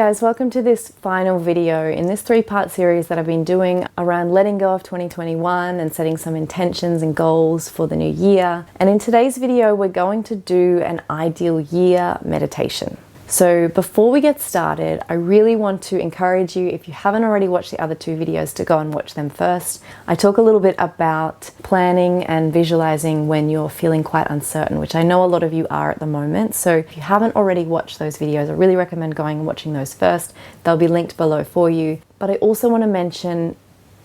Guys, welcome to this final video in this three-part series that I've been doing around letting go of 2021 and setting some intentions and goals for the new year. And in today's video, we're going to do an ideal year meditation. So before we get started, I really want to encourage you, if you haven't already watched the other two videos, to go and watch them first. I talk a little bit about planning and visualizing when you're feeling quite uncertain, which I know a lot of you are at the moment. So if you haven't already watched those videos, I really recommend going and watching those first. They'll be linked below for you. But I also want to mention,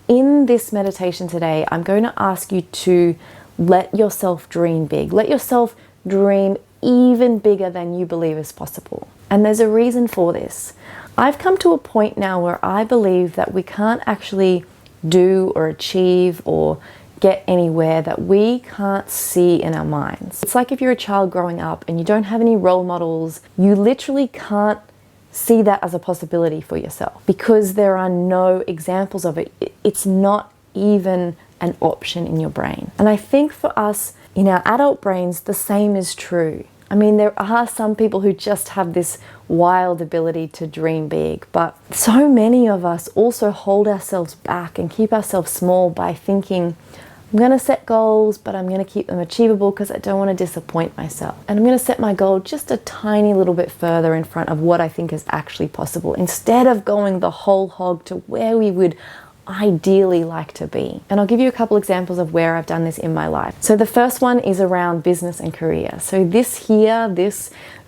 in this meditation today, I'm going to ask you to let yourself dream big. Let yourself dream even bigger than you believe is possible. And there's a reason for this. I've come to a point now where I believe that we can't actually do or achieve or get anywhere that we can't see in our minds. It's like if you're a child growing up and you don't have any role models, you literally can't see that as a possibility for yourself because there are no examples of it. It's not even an option in your brain. And I think for us in our adult brains, the same is true. I mean, there are some people who just have this wild ability to dream big, but so many of us also hold ourselves back and keep ourselves small by thinking, I'm going to set goals, but I'm going to keep them achievable because I don't want to disappoint myself. And I'm going to set my goal just a tiny little bit further in front of what I think is actually possible, instead of going the whole hog to where we would ideally like to be. And I'll give you a couple examples of where I've done this in my life. So the first one is around business and career. So this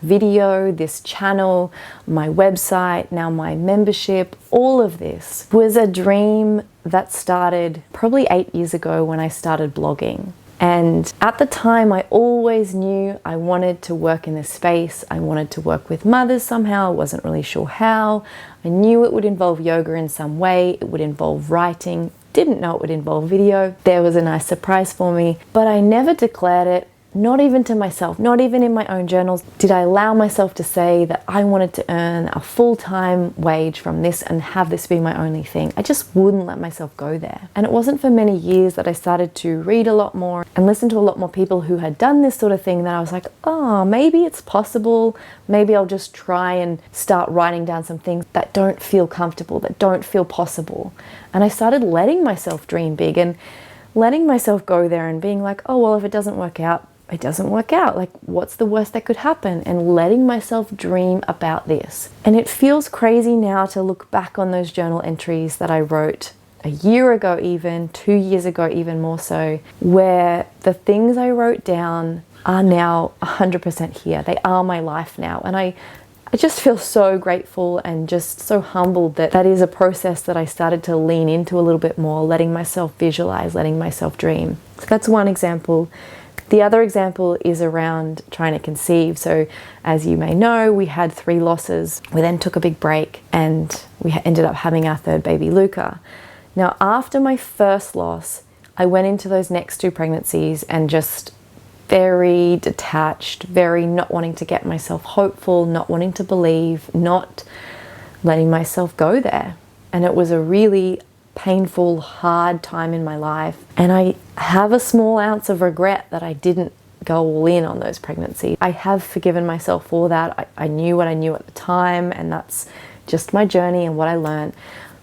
video, this channel, my website, now my membership, all of this was a dream that started probably 8 years ago when I started blogging. And at the time, I always knew I wanted to work in this space. I wanted to work with mothers somehow. I wasn't really sure how. I knew it would involve yoga in some way. It would involve writing. Didn't know it would involve video. There was a nice surprise for me, but I never declared it. Not even to myself, not even in my own journals, did I allow myself to say that I wanted to earn a full-time wage from this and have this be my only thing. I just wouldn't let myself go there. And it wasn't for many years that I started to read a lot more and listen to a lot more people who had done this sort of thing that I was like, oh, maybe it's possible. Maybe I'll just try and start writing down some things that don't feel comfortable, that don't feel possible. And I started letting myself dream big and letting myself go there and being like, oh, well, if it doesn't work out, it doesn't work out. Like, what's the worst that could happen? And letting myself dream about this. And it feels crazy now to look back on those journal entries that I wrote a year ago, even 2 years ago, even more so, where the things I wrote down are now 100% here. They are my life now. And I just feel so grateful and just so humbled that that is a process that I started to lean into a little bit more, letting myself visualize, letting myself dream. So that's one example. The other example is around trying to conceive. So as you may know, we had 3 losses. We then took a big break and we ended up having our third baby, Luca. Now, after my first loss, I went into those next 2 pregnancies and just very detached, very not wanting to get myself hopeful, not wanting to believe, not letting myself go there. And it was a really painful, hard time in my life. And I have a small ounce of regret that I didn't go all in on those pregnancies. I have forgiven myself for that. I knew what I knew at the time, and that's just my journey and what I learned.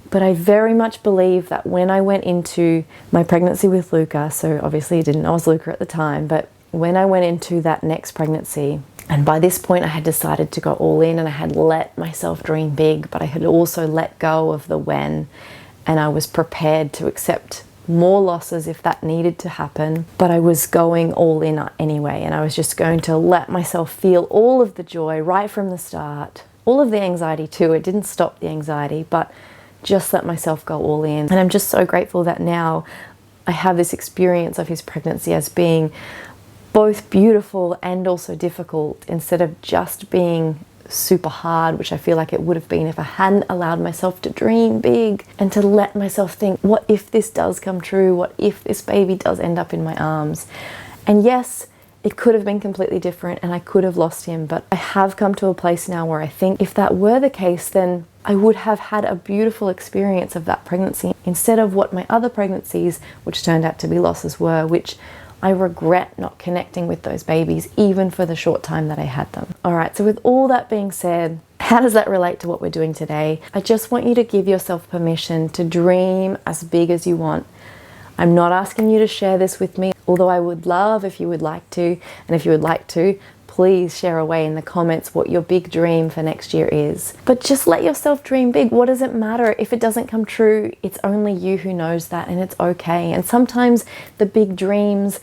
But I very much believe that when I went into my pregnancy with Luca, so obviously I didn't know it was Luca at the time, but when I went into that next pregnancy, and by this point I had decided to go all in and I had let myself dream big, but I had also let go of the when. And I was prepared to accept more losses if that needed to happen. But I was going all in anyway. And I was just going to let myself feel all of the joy right from the start. All of the anxiety too. It didn't stop the anxiety, but just let myself go all in. And I'm just so grateful that now I have this experience of his pregnancy as being both beautiful and also difficult, instead of just being super hard, which I feel like it would have been if I hadn't allowed myself to dream big and to let myself think, what if this does come true? What if this baby does end up in my arms? And yes, it could have been completely different and I could have lost him, but I have come to a place now where I think if that were the case, then I would have had a beautiful experience of that pregnancy instead of what my other pregnancies, which turned out to be losses, were, which I regret not connecting with those babies even for the short time that I had them. All right, so with all that being said, How does that relate to what we're doing today? I just want you to give yourself permission to dream as big as you want. I'm not asking you to share this with me, although I would love if you would like to. And if you would like to, please share away in the comments what your big dream for next year is. But just let yourself dream big. What does it matter if it doesn't come true? It's only you who knows that, and it's okay. And sometimes the big dreams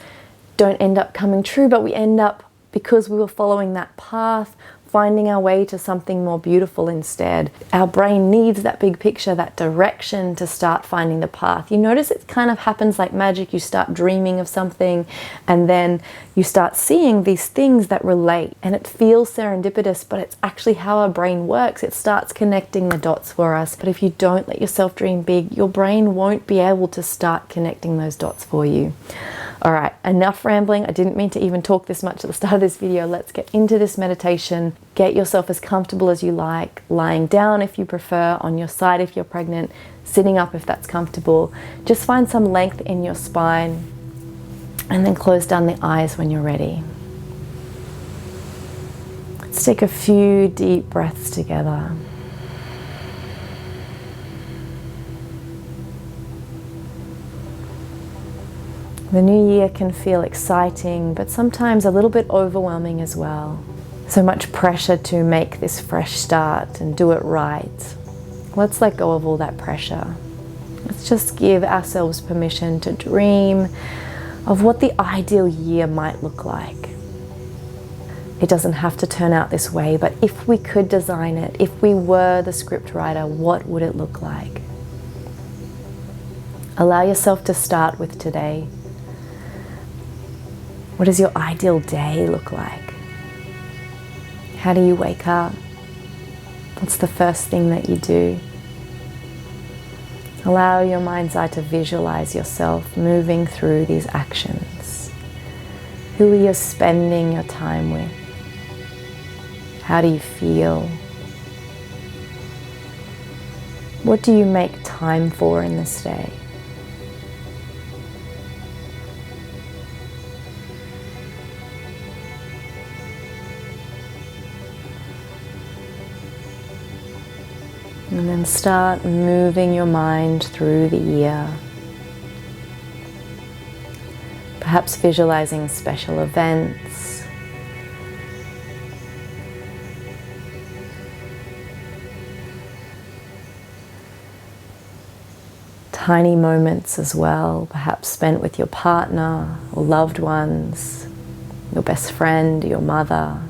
don't end up coming true, but we end up, because we were following that path, finding our way to something more beautiful instead. Our brain needs that big picture, that direction to start finding the path. You notice it kind of happens like magic. You start dreaming of something and then you start seeing these things that relate, and it feels serendipitous, but it's actually how our brain works. It starts connecting the dots for us. But if you don't let yourself dream big, your brain won't be able to start connecting those dots for you. All right, enough rambling. I didn't mean to even talk this much at the start of this video. Let's get into this meditation. Get yourself as comfortable as you like, lying down if you prefer, on your side if you're pregnant, sitting up if that's comfortable. Just find some length in your spine and then close down the eyes when you're ready. Let's take a few deep breaths together. The new year can feel exciting, but sometimes a little bit overwhelming as well. So much pressure to make this fresh start and do it right. Let's let go of all that pressure. Let's just give ourselves permission to dream of what the ideal year might look like. It doesn't have to turn out this way, but if we could design it, if we were the script writer, what would it look like? Allow yourself to start with today. What does your ideal day look like? How do you wake up? What's the first thing that you do? Allow your mind's eye to visualize yourself moving through these actions. Who are you spending your time with? How do you feel? What do you make time for in this day? And then start moving your mind through the year. Perhaps visualizing special events. Tiny moments as well, perhaps spent with your partner or loved ones, your best friend, your mother.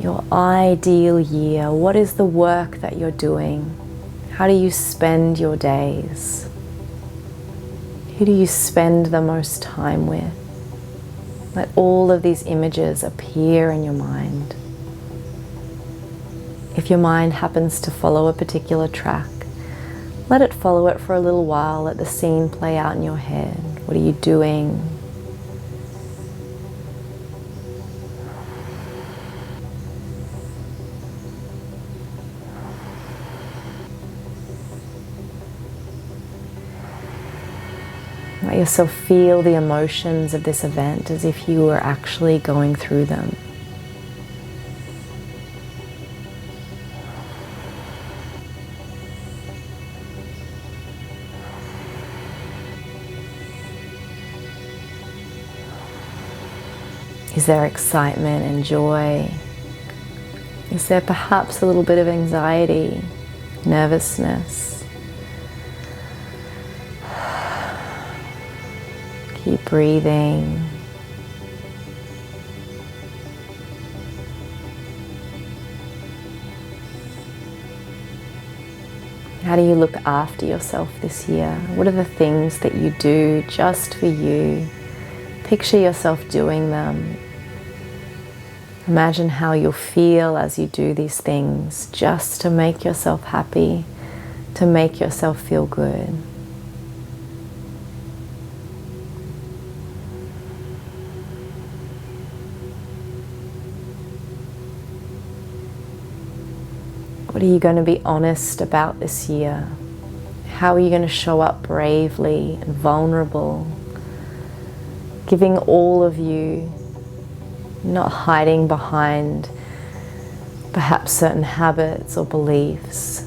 Your ideal year. What is the work that you're doing? How do you spend your days? Who do you spend the most time with? Let all of these images appear in your mind. If your mind happens to follow a particular track, let it follow it for a little while. Let the scene play out in your head. What are you doing? Let yourself feel the emotions of this event as if you were actually going through them. Is there excitement and joy? Is there perhaps a little bit of anxiety, nervousness? Keep breathing. How do you look after yourself this year? What are the things that you do just for you? Picture yourself doing them. Imagine how you'll feel as you do these things just to make yourself happy, to make yourself feel good. What are you going to be honest about this year? How are you going to show up bravely and vulnerable giving all of you, not hiding behind perhaps certain habits or beliefs.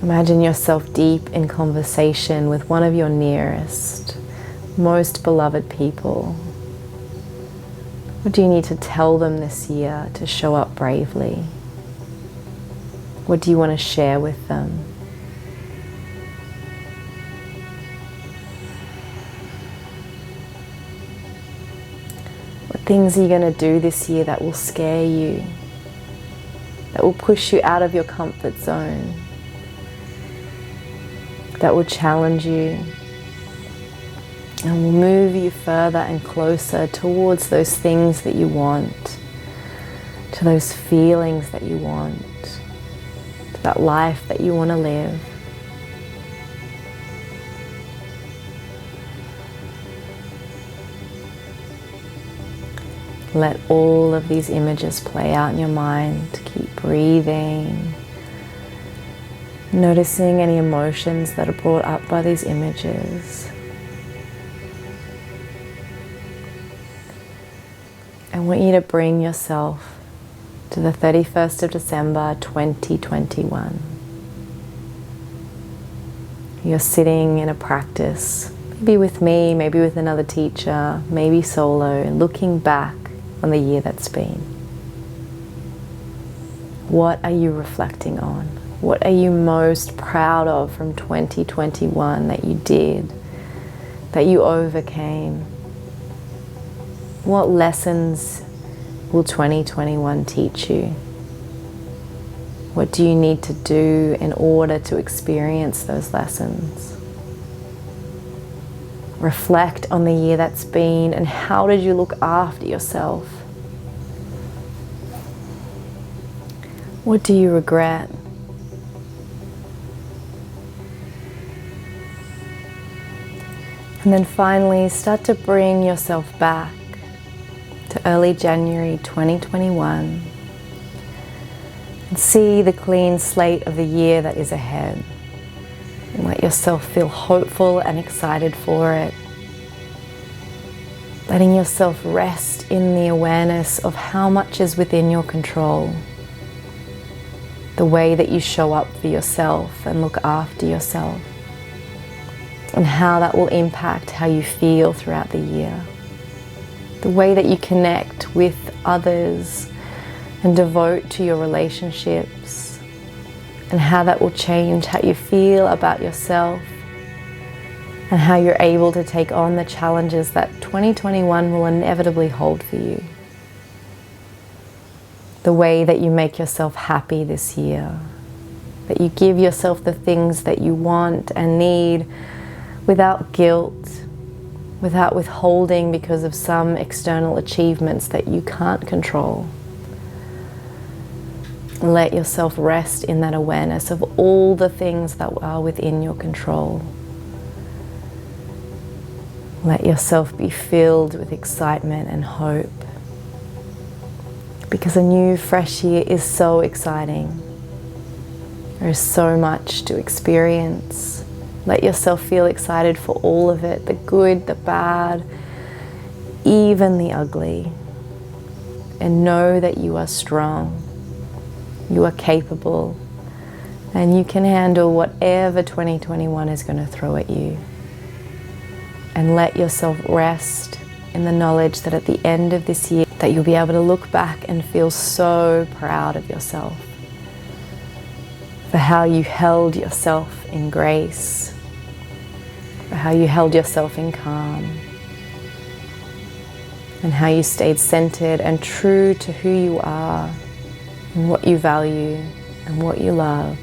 Imagine yourself deep in conversation with one of your nearest, most beloved people. What do you need to tell them this year to show up bravely? What do you want to share with them? What things are you going to do this year that will scare you, that will push you out of your comfort zone, that will challenge you, and will move you further and closer towards those things that you want, to those feelings that you want, to that life that you want to live. Let all of these images play out in your mind. Keep breathing, noticing any emotions that are brought up by these images. I want you to bring yourself to the 31st of December 2021. You're sitting in a practice, maybe with me, maybe with another teacher, maybe solo, and looking back on the year that's been. What are you reflecting on? What are you most proud of from 2021 that you did, that you overcame? What lessons will 2021 teach you? What do you need to do in order to experience those lessons? Reflect on the year that's been and how did you look after yourself? What do you regret? And then finally, start to bring yourself back to early January 2021 and see the clean slate of the year that is ahead. And let yourself feel hopeful and excited for it. Letting yourself rest in the awareness of how much is within your control. The way that you show up for yourself and look after yourself. And how that will impact how you feel throughout the year. The way that you connect with others and devote to your relationships, and how that will change how you feel about yourself and how you're able to take on the challenges that 2021 will inevitably hold for you. The way that you make yourself happy this year, that you give yourself the things that you want and need without guilt, without withholding because of some external achievements that you can't control. Let yourself rest in that awareness of all the things that are within your control. Let yourself be filled with excitement and hope, because a new, fresh year is so exciting. There is so much to experience. Let yourself feel excited for all of it, the good, the bad, even the ugly. And know that you are strong, you are capable, and you can handle whatever 2021 is going to throw at you. And let yourself rest in the knowledge that at the end of this year, that you'll be able to look back and feel so proud of yourself for how you held yourself in grace, for how you held yourself in calm, and how you stayed centered and true to who you are and what you value and what you love.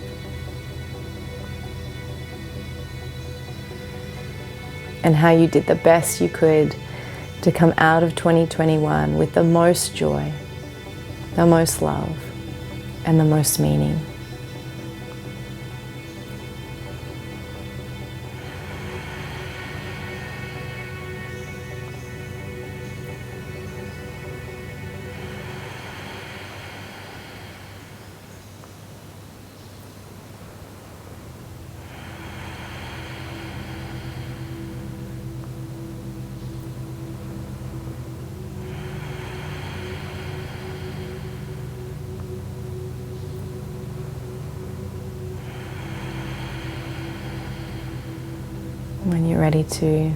And how you did the best you could to come out of 2021 with the most joy, the most love, and the most meaning. When you're ready to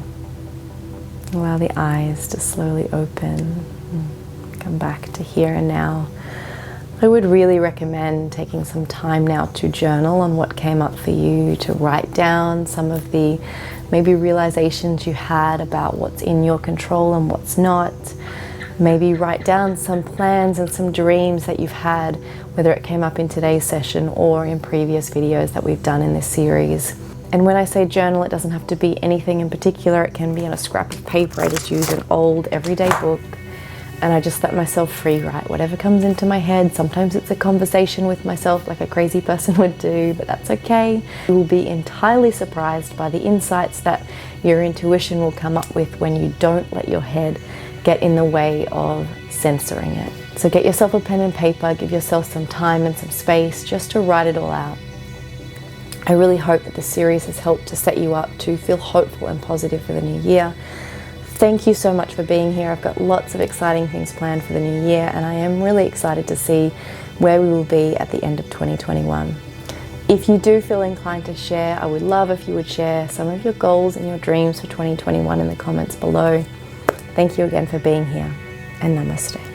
allow the eyes to slowly open, come back to here and now. I would really recommend taking some time now to journal on what came up for you, to write down some of the maybe realizations you had about what's in your control and what's not. Maybe write down some plans and some dreams that you've had, whether it came up in today's session or in previous videos that we've done in this series. And when I say journal, it doesn't have to be anything in particular. It can be on a scrap of paper. I just use an old everyday book and I just let myself free write whatever comes into my head. Sometimes it's a conversation with myself like a crazy person would do, but that's okay. You will be entirely surprised by the insights that your intuition will come up with when you don't let your head get in the way of censoring it. So get yourself a pen and paper, give yourself some time and some space just to write it all out. I really hope that this series has helped to set you up to feel hopeful and positive for the new year. Thank you so much for being here. I've got lots of exciting things planned for the new year, and I am really excited to see where we will be at the end of 2021. If you do feel inclined to share, I would love if you would share some of your goals and your dreams for 2021 in the comments below. Thank you again for being here, and namaste.